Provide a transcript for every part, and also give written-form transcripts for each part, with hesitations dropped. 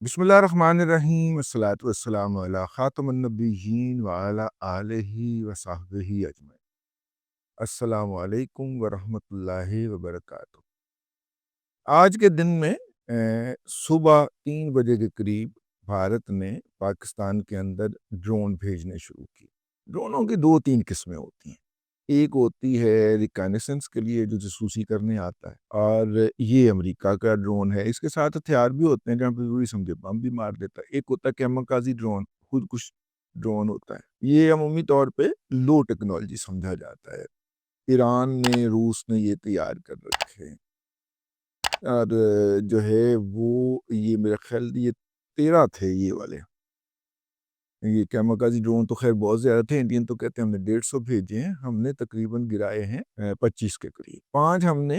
बिस्मिल्लाहिर्रहमानिर्रहीम अस्सलातु वस्सलामु अला खातमुन नबिय्यीन व अला आलिहि व सहबिही अजमईन। अस्सलामु अलैकुम व रहमतुल्लाहि व बरकातुहू। आज के दिन में सुबह 3 बजे के करीब भारत ने पाकिस्तान के अंदर ड्रोन भेजने शुरू किए। ड्रोनों की 2-3 किस्में होती हैं। एक होती है रिकॉनेसेंस के लिए जो जासूसी करने आता है, और ये अमेरिका का ड्रोन है। इसके साथ हथियार भी होते हैं जहाँ पे ज़रूरी समझे बम भी मार देता है। एक होता है कैमकाज़ी ड्रोन, खुदकुश ड्रोन होता है। ये अमूमी तौर पे लो टेक्नोलॉजी समझा जाता है। ईरान ने, रूस ने ये तैयार कर रखे हैं। और जो है वो ये मेरा ख्याल ये 13 थे ये वाले। ये कैमकाज़ी ड्रोन तो खैर बहुत ज़्यादा थे, इंडियन तो कहते हैं हमने 150 भेजे हैं, हमने तकरीबन गिराए हैं 25 के करीब। 5 हमने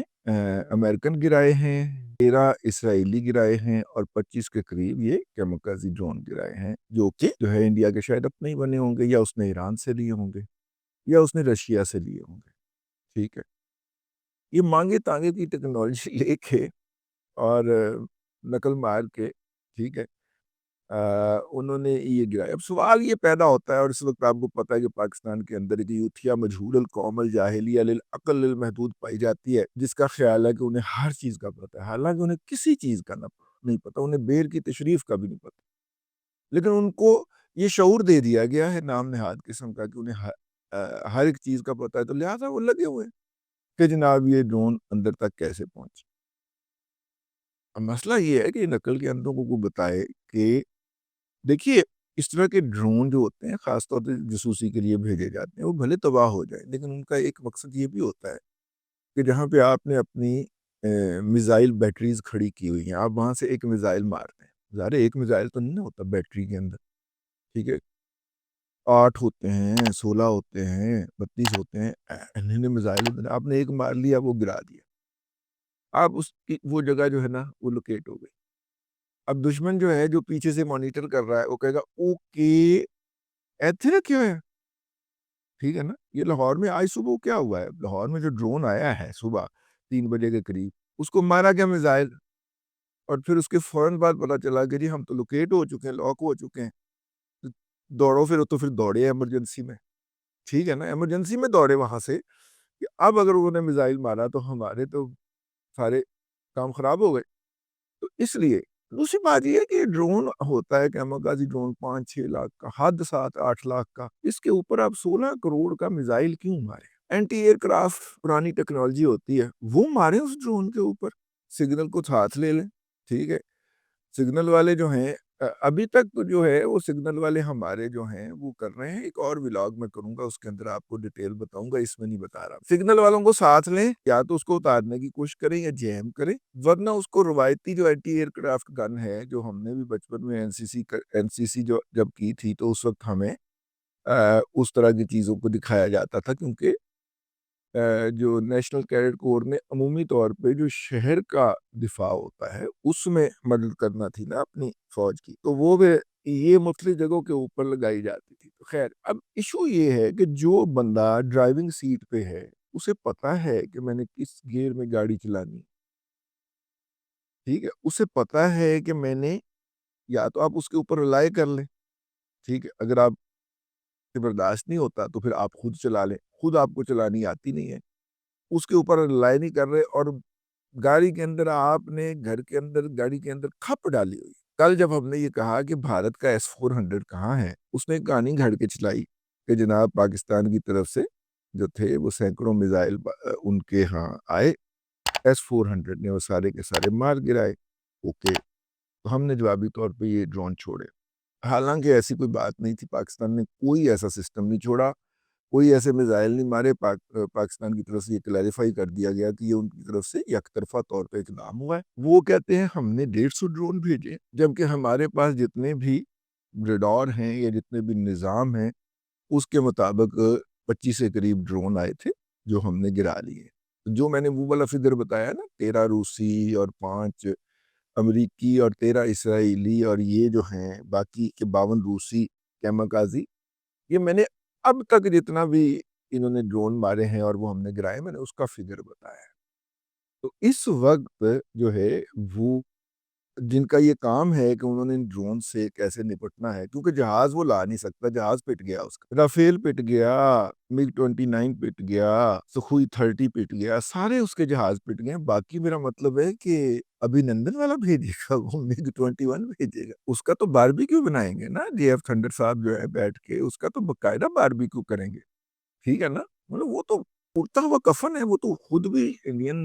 अमेरिकन गिराए हैं, 13 इसराइली गिराए हैं और 25 के करीब ये कैमकाज़ी ड्रोन गिराए हैं, जो कि जो है इंडिया के शायद अपने ही बने होंगे, या उसने ईरान से लिए होंगे, या उसने रशिया से लिए होंगे। ठीक है, ये मांगे तांगे की टेक्नोलॉजी लेके और नकल मार के, ठीक है, उन्होंने ये गिराया। अब सवाल ये पैदा होता है, और इस वक्त आपको पता है कि पाकिस्तान के अंदर एक यूथिया मजहूल कौम अल जाहिलिया लिल अक़ल लिल महदूद पाई जाती है, जिसका ख्याल है कि उन्हें हर चीज़ का पता है, हालांकि उन्हें किसी चीज़ का नहीं पता, उन्हें बेर की तशरीफ का भी नहीं पता। लेकिन उनको ये शऊर दे दिया गया है नाम नहाद किस्म का कि उन्हें हर एक चीज़ का पता है, तो लिहाजा वो लगे हुए हैं कि जनाब ये ड्रोन अंदर तक कैसे पहुंचे। अब मसला ये है कि नकल के अंदरों को बताए कि देखिए, इस तरह के ड्रोन जो होते हैं ख़ास तौर पे जासूसी के लिए भेजे जाते हैं, वो भले तबाह हो जाएँ, लेकिन उनका एक मकसद ये भी होता है कि जहाँ पे आपने अपनी मिसाइल बैटरीज़ खड़ी की हुई हैं, आप वहाँ से एक मिसाइल मार दें। ज़ाहिर है एक मिसाइल तो नहीं ना होता बैटरी के अंदर, ठीक है? 8 होते हैं, 16 होते हैं, 32 होते हैं, इतने मिसाइल होते हैं, आपने एक मार लिया, वो गिरा दिया। अब उसकी वो जगह जो है ना, वो लोकेट हो गई। अब दुश्मन जो है, जो पीछे से मॉनिटर कर रहा है, वो कहेगा, "ओके, इत्थे रखे हुए हैं।" ठीक है ना? ये लाहौर में आज सुबह क्या हुआ है? लाहौर में जो ड्रोन आया है सुबह 3 बजे के करीब, उसको मारा गया मिसाइल, और फिर उसके फ़ौरन बाद पता चला कि जी हम तो लोकेट हो चुके हैं, लॉक हो चुके हैं। तो दौड़ो फिर, तो फिर दौड़े इमरजेंसी में, ठीक है ना? इमरजेंसी में दौड़े वहाँ से कि अब अगर उन्होंने मिसाइल मारा तो हमारे तो सारे काम खराब हो गए। तो इसलिए दूसरी बात ये है कि ड्रोन होता है, कैमोगाजी ड्रोन 5-6 लाख का, हद 7-8 लाख का, इसके ऊपर आप 16 करोड़ का मिसाइल क्यों मारे? एंटी एयरक्राफ्ट पुरानी टेक्नोलॉजी होती है, वो मारे उस ड्रोन के ऊपर, सिग्नल को साथ ले लें, ठीक है? सिग्नल वाले जो हैं अभी तक तो जो है वो सिग्नल वाले हमारे जो हैं वो कर रहे हैं। एक और व्लॉग मैं करूँगा, उसके अंदर आपको डिटेल बताऊँगा, इसमें नहीं बता रहा। सिग्नल वालों को साथ लें, या तो उसको उतारने की कोशिश करें या जैम करें, वरना उसको रवायती जो एंटी एयरक्राफ्ट गन है, जो हमने भी बचपन में एनसीसी जो जब की थी, तो उस वक्त हमें उस तरह की चीज़ों को दिखाया जाता था, क्योंकि जो नेशनल कैडेट कोर ने अमूमी तौर पे जो शहर का दिफा होता है, उसमें मदद करना थी ना अपनी फ़ौज की, तो वो भी ये मुख्तलिफ जगहों के ऊपर लगाई जाती थी। तो ख़ैर, अब इश्यू ये है कि जो बंदा ड्राइविंग सीट पे है, उसे पता है कि मैंने किस गियर में गाड़ी चलानी है, ठीक है? उसे पता है कि मैंने, या तो आप उसके ऊपर रिलाय कर लें, ठीक है? अगर आपसे बर्दाश्त नहीं होता, तो फिर आप खुद चला लें। खुद आपको चलानी आती नहीं है, उसके ऊपर रिलाय नहीं कर रहे, और गाड़ी के अंदर आपने घर के अंदर गाड़ी के अंदर खप डाली हुई। कल जब हमने ये कहा कि भारत का S-400 कहाँ है, उसने एक कहानी घड़ के चलाई कि जनाब पाकिस्तान की तरफ से जो थे वो सैकड़ों मिसाइल उनके यहाँ आए, S-400 ने वो सारे के सारे मार गिराए। ओके, तो हमने जवाबी तौर पे ये ड्रोन छोड़े। हालांकि ऐसी कोई बात नहीं थी, पाकिस्तान ने कोई ऐसा सिस्टम नहीं छोड़ा, कोई ऐसे मिसाइल नहीं मारे। पाकिस्तान की तरफ से ये क्लैरिफाई कर दिया गया कि ये उनकी तरफ से यकतरफा तौर पे इकदाम हुआ है। वो कहते हैं हमने 150 ड्रोन भेजे, जबकि हमारे पास जितने भी रडार हैं या जितने भी निज़ाम हैं, उसके मुताबिक 25 के करीब ड्रोन आए थे जो हमने गिरा लिए। जो मैंने वो वाला फिगर बताया ना, 13 रूसी और 5 अमरीकी और 13 इसराइली, और ये जो हैं बाकी के 52 रूसी कैमकाजी, ये मैंने अब तक जितना भी इन्होंने ड्रोन मारे हैं और वो हमने गिराए, मैंने उसका फिगर बताया है। तो इस वक्त जो है वो جن کا یہ کام ہے کہ انہوں نے ان ڈرون سے کیسے نپٹنا ہے، کیونکہ جہاز وہ لا نہیں سکتا، جہاز پٹ گیا، اس کا رافیل پٹ گیا، MiG-29 پٹ گیا، سخوئی 30 پٹ گیا، سارے اس کے جہاز پٹ گئے۔ باقی میرا مطلب ہے کہ ابھی نندن والا بھیجے گا، وہ MiG-21 بھیجے گا، اس کا تو باربیکیو بنائیں گے نا، JF تھنڈر صاحب جو ہے بیٹھ کے اس کا تو باقاعدہ باربیکیو کریں گے، ٹھیک ہے نا؟ مطلب وہ تو اڑتا ہوا کفن ہے، وہ تو خود بھی انڈین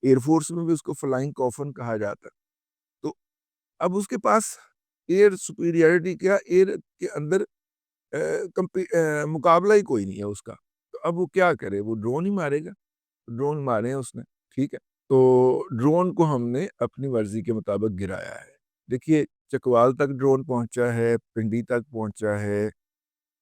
ایئر فورس میں بھی اس کو فلائنگ کافن کہا جاتا ہے۔ تو اب اس کے پاس ایئر سپیریئرٹی کیا، ایئر کے اندر مقابلہ ہی کوئی نہیں ہے اس کا، تو اب وہ کیا کرے، وہ ڈرون ہی مارے گا، ڈرون مارے ہیں اس نے، ٹھیک ہے۔ تو ڈرون کو ہم نے اپنی مرضی کے مطابق گرایا ہے۔ دیکھیے چکوال تک ڈرون پہنچا ہے، پنڈی تک پہنچا ہے،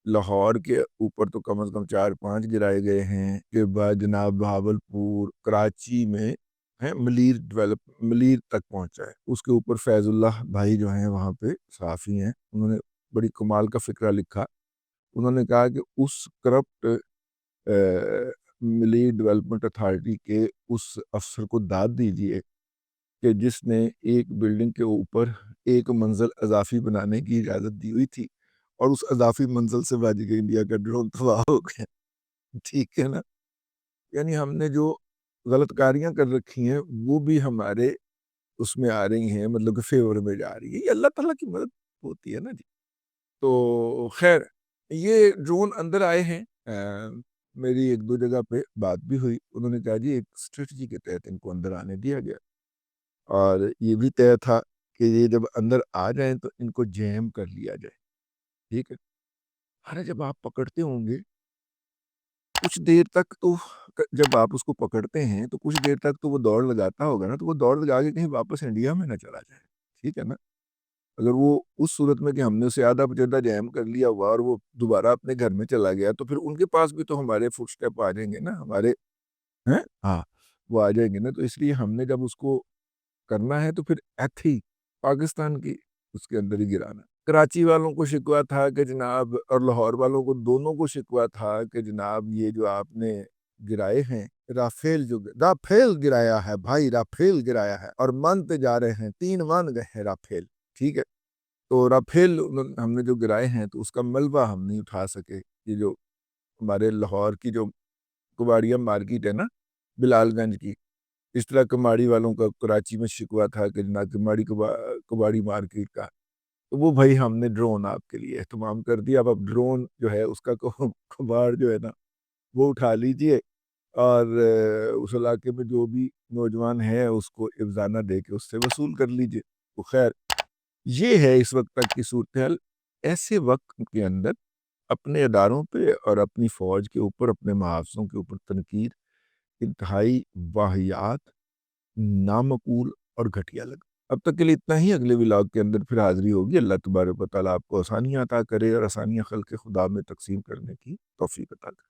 لاہور کے اوپر تو کم از کم 4-5 گرائے گئے ہیں، کے بعد جناب بہاولپور، کراچی میں ہے، ملیر تک پہنچا ہے، اس کے اوپر فیض اللہ بھائی جو ہیں وہاں پہ صحافی ہیں، انہوں نے بڑی کمال کا فقرہ لکھا، انہوں نے کہا کہ اس کرپٹ ملیر ڈیولپمنٹ اتھارٹی کے اس افسر کو داد دیجیے کہ جس نے ایک بلڈنگ کے اوپر ایک منزل اضافی بنانے کی اجازت دی ہوئی تھی، اور اس اضافی منزل سے بج کے انڈیا کا ڈرون تباہ ہو گیا، ٹھیک ہے نا؟ یعنی ہم نے جو غلط کاریاں کر رکھی ہیں وہ بھی ہمارے اس میں آ رہی ہیں، مطلب کہ فیور میں جا رہی ہے، یہ اللہ تعالیٰ کی مدد ہوتی ہے نا جی۔ تو خیر یہ ڈرون اندر آئے ہیں، میری ایک دو جگہ پہ بات بھی ہوئی، انہوں نے کہا جی ایک اسٹریٹجی کے تحت ان کو اندر آنے دیا گیا، اور یہ بھی طے تھا کہ یہ جب اندر آ جائیں تو ان کو جیم کر لیا جائے، ٹھیک ہے۔ ارے جب آپ پکڑتے ہوں گے کچھ دیر تک، تو جب آپ اس کو پکڑتے ہیں تو کچھ دیر تک تو وہ دوڑ لگاتا ہوگا نا، تو وہ دوڑ لگا کے کہیں واپس انڈیا میں نہ چلا جائے، ٹھیک ہے نا؟ اگر وہ اس صورت میں کہ ہم نے اسے آدھا پچیدہ جیم کر لیا ہوا اور وہ دوبارہ اپنے گھر میں چلا گیا، تو پھر ان کے پاس بھی تو ہمارے فٹ سٹیپ آ جائیں گے نا، ہمارے ہیں ہاں وہ آ جائیں گے نا، تو اس لیے ہم نے جب اس کو کرنا ہے تو پھر ایتھی پاکستان کی اس کے اندر ہی گرانا۔ کراچی والوں کو شکوہ تھا کہ جناب، اور لاہور والوں کو دونوں کو شکوہ تھا کہ جناب یہ جو آپ نے گرائے ہیں رافیل گرایا ہے بھائی، رافیل گرایا ہے، اور منتے جا رہے ہیں 3 من گئے ہیں رافیل، ٹھیک ہے۔ تو رافیل ہم نے جو گرائے ہیں تو اس کا ملبہ ہم نہیں اٹھا سکے، یہ جو ہمارے لاہور کی جو کباڑیا مارکیٹ ہے نا بلال گنج کی، اس طرح کماڑی والوں کا کراچی میں شکوہ تھا کہ جناب کباڑی مارکیٹ کا، تو وہ بھائی ہم نے ڈرون آپ کے لیے اہتمام کر دیا، اب ڈرون جو ہے اس کا کباڑ جو ہے نا وہ اٹھا لیجئے، اور اس علاقے میں جو بھی نوجوان ہے اس کو افزانہ دے کے اس سے وصول کر لیجئے۔ تو خیر یہ ہے اس وقت تک کی صورتحال۔ ایسے وقت کے اندر اپنے اداروں پہ اور اپنی فوج کے اوپر، اپنے محافظوں کے اوپر تنقید انتہائی واہیات، نامعقول اور گھٹیا لگا۔ اب تک کے لیے اتنا ہی، اگلے ولاگ کے اندر پھر حاضری ہوگی۔ اللہ تبارک و تعالیٰ آپ کو آسانیاں عطا کرے اور آسانیاں خلق خدا میں تقسیم کرنے کی توفیق عطا کرے۔